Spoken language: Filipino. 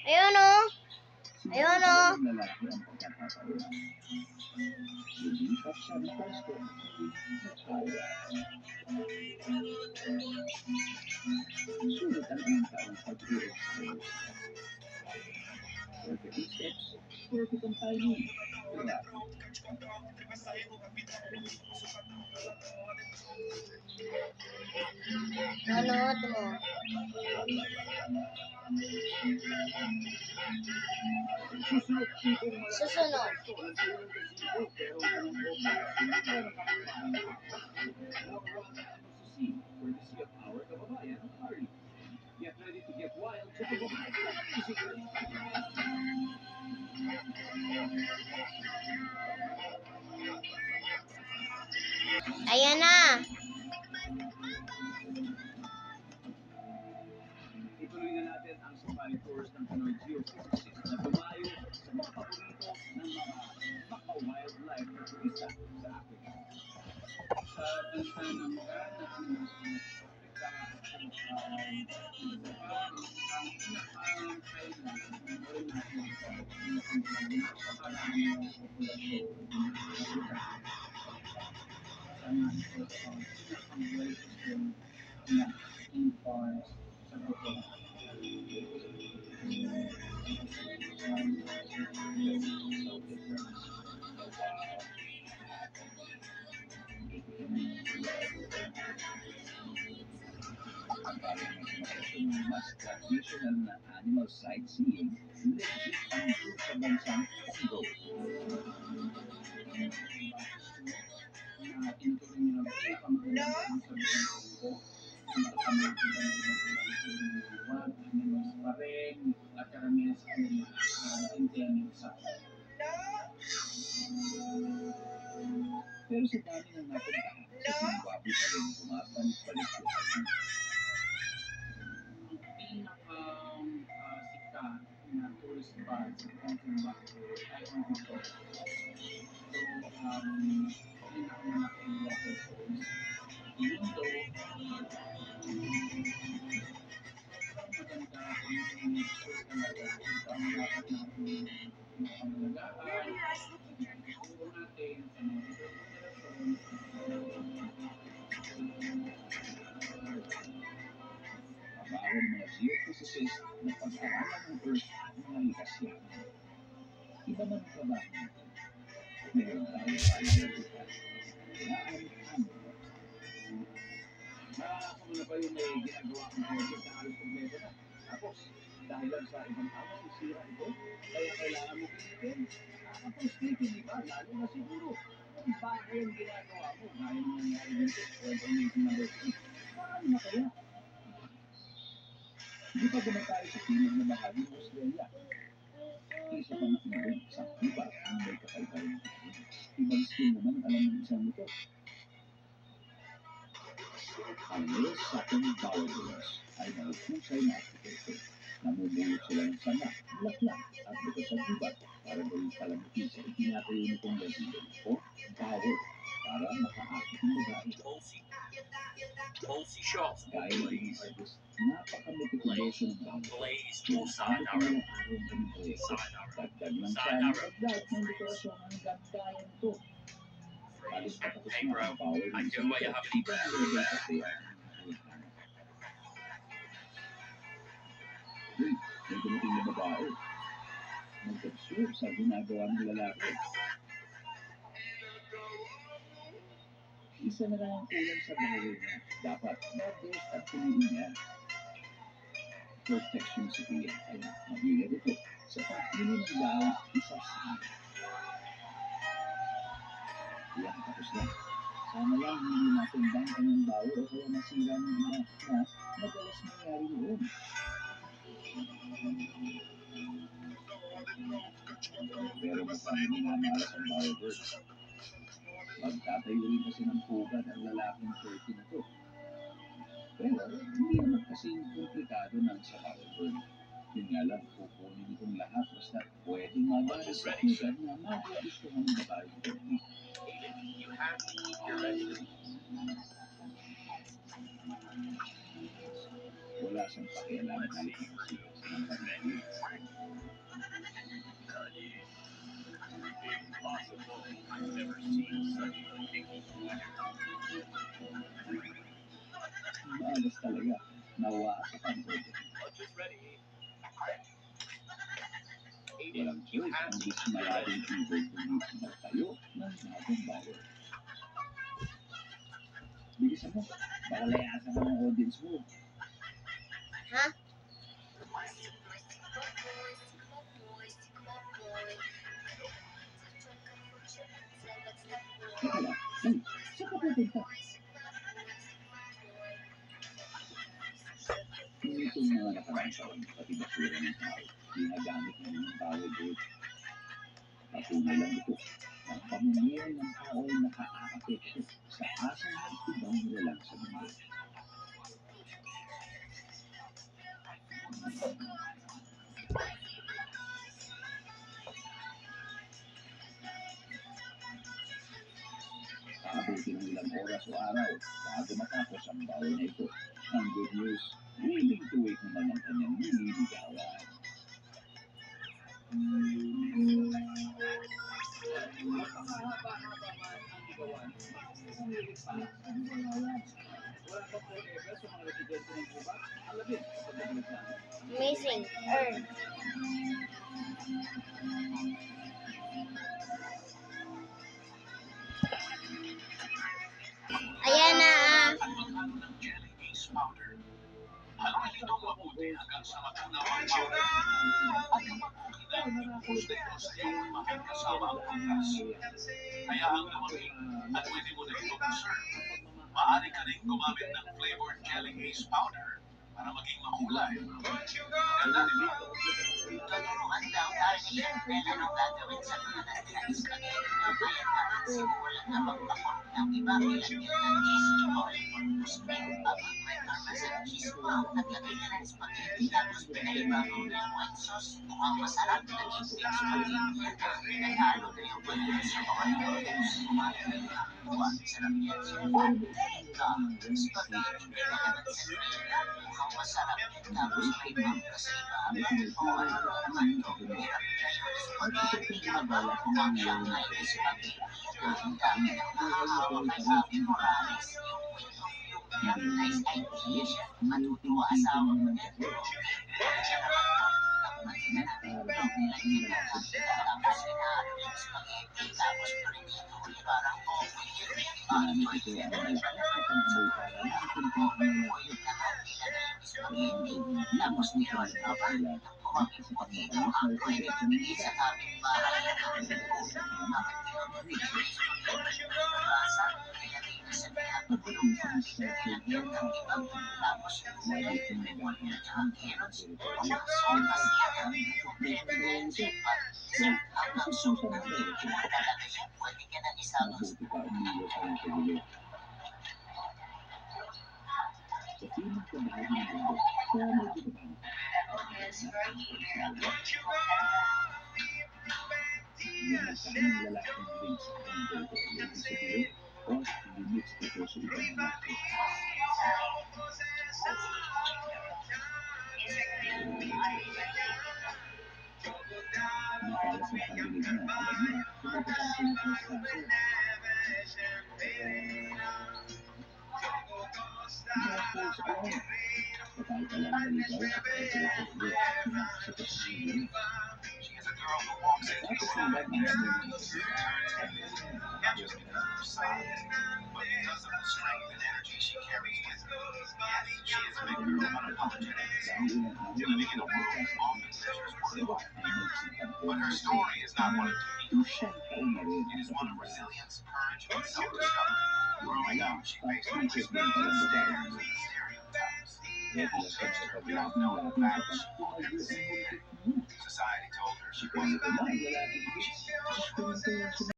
Ayun o. Ayun o. Lalaki ang pagkakataon. Lumipat siya ng pwesto at naging asawa. Sulit ang ilang taong pag-i-exile. Perfect ang steps, perfect ang timing. Kaya, Nanood mo. susunod tipong Susunod. courtesy of our kababayan, Harley. Get ready to get wild sa pagbabayad ng music. Ayan na. Ituloy na natin ang safari tours ng Pinoy Geophysicist na dumayo sa mga paborito ng mga maka-wildlife na turista sa Africa. Sa bansa ng Ghana, ang Africa at ang mas traditional na animal sightseeing, legit ang tour sa bansang Congo. Pero sa dami ng napuntahan, sa Zimbabwe pa rin bumabalik-balik yung sikat na tourist spot sa Zimbabwe ay ang ito. So, pinakamalaking waterfalls. Even though, maganda ang nature talaga, ang dapat natin pangalagaan, siguro natin sa mga ang mga geophysicists na pag-aralan ng Earth ng mga likas yan. Iba man ang trabaho nito. Meron tayo pananagutan. Kailangan Nakakasama na ba yung may ginagawa kong project na halos kompleto na? Tapos, dahil lang sa ibang tao, sisira ito, kaya kailangan mo pilitin. Nakaka-frustrating, di ba? Lalo na siguro, kung paano yung ginagawa mo, gaya ng nangyari dito, information number 6. Paano na kaya? Hindi pa gano'n tayo sa pinig na bahagi ng Australia. Isa pa makinig sa iba ang may kakaiba rin. Ibang skill naman alam ng isang ito. Ang Little Saturn Bowers ay mahusay na arkitekto. Namumulot sila ng sana, bulaklak at buto sa gubat para gawing palamuti sa itinatayo nitong resident o bower para makaakit ng babae. Tulsi Shaw, Gaya ng ibig artist, napaka-metikuloso ng bago. Pinasabot ng ilang araw ng proyekto. Dagdag lang siya ng dagdag ng dekorasyon ang gandayan ito. Alis patapos na ang power ng isang ito. Level kasi ang may dumating na babae. Nag-observe sa ginagawa ng lalaki. Isa na lang ang kulang sa buhay niya. Dapat mag-guest at piliin niya. Perfection sa tiyan ay mabigat ito sa pagpili ng daw isa sa akin. Yan, tapos na. Sana lang hindi natin bangka ng bawo o kaya masira ng iba na madalas nangyari noon. Pero mukhang hindi na malas ang bawo bird. Magtatayo rin kasi ng pugad ang lalaking 30 na to. Pero hindi naman kasing komplikado ng sa bawo bird. Yun nga lang, kukunin itong lahat basta pwedeng magalit sa pugad na magugustuhan ng babae ito. Wala siyang pakialam ng pagkakas ng pagkakas. nawa sa kanto. Walang choice ang dismayadong ibig kundi magtayo ng bagong bayan. Bilisan mo, baka layasan ka ng audience mo. Ha? Teka lang, saan ka pupunta? Itong mga nakaraang taon, pati basura ng tao, ginagamit ng mga tao doon. Patunay lang ito, ang pamumuhay ng tao ay nakaaapekto sa asal ng ibang nilalang sa mundo. Aabuti ng ilang oras o araw bago matapos ang bawal na ito. Ang good news, willing to wait naman ang kanyang nililigawan. Amazing. Earn. Ayan na. Haluin itong mabuti hanggang sa matunaw ang powder. At kapag okay na, i-push na ito sa iyong imahe kasama ang prutas. Hayaang lumamig at pwede mo na itong i-serve. Maaari ka rin gumamit ng flavored jelly haze powder para maging makulay. Ganda, di ba? Tuturuan daw tayo ni April anong gagawin sa mga natira spaghetti na kaya parang simulan na magtakot ng iba ilagyan ng cheese chocolate or toasting. Abang may parmesan cheese wow, naglagay na ng spaghetti tapos pinaibabaw na yung white sauce. Mukhang masarap na naging big spaghetti at pinahalo na yung vanilla sa mga noodles. Kumain na yung nakagawa. Sarap yan siya. Teka, spaghetti na naman sa grilla. Mukhang masarap yan tapos may mangga sa ibabaw. O ano na naman to? Hirap na yung spaghetti. Mukhang Shanghai spaghetti. Ang dami ng nakahawak kay Papi Morales. Yung point of view niya. Nice idea, chef. Matutuwa asawa mo niya. Siya naman to. Takpan na natin. Nilagyan na natin. Tapos hinalo yung spaghetti. Tapos prinito. Parang okay yun. Ginamit ito ang malakas na pangkamoy para natin Oil naman. Ilagay yung spaghetti. Tapos nilalaban. Kumapit mo dito ang pwede bigay sa kapitbahay na bakit pinag-release yung spaghetti na nabasa, ilagay na sa pinapagulong na nilagyan ng ibang tapos gulay, report na tsaka carrots, walang sotas yan ingredients, dessert hanggang soup na medyo talaga yan, pwede ka nang isama sa mabuti pa umiwas ang paguli. Sa piling ka bahagi ng mundo, kaya may ginagamit. Yan ang kaming lalaking links ang dito. Ibig sabihin, off limits ito sa ibang lalaki. Matalas ang pagdinig niya, alam niya, pinagkakang pinagkaskaso. Tapos, kapag ka lang naligaw at nagkakaslo, pinasa ka sa mga She is a girl who walks in tapos pure ang lahat ng madness. mga Not just because of her size, but because of the strength and energy she carries with her. Yes, she is a big girl unapologetically so. Living in a world of often measures worth by fear. But her story is not one of defeat. It is one of resilience, courage, and self-discovery. Growing up, she faced resistance and stares and stereotypes. Kaya People pinagkak sa said she paglaban was known natin battle kapag she fought tumayo every ang single day. buntik niya. Society told her she Kaya wasn't ito na ang enough. lalaking She Diyos. still Diyos ko rin kaya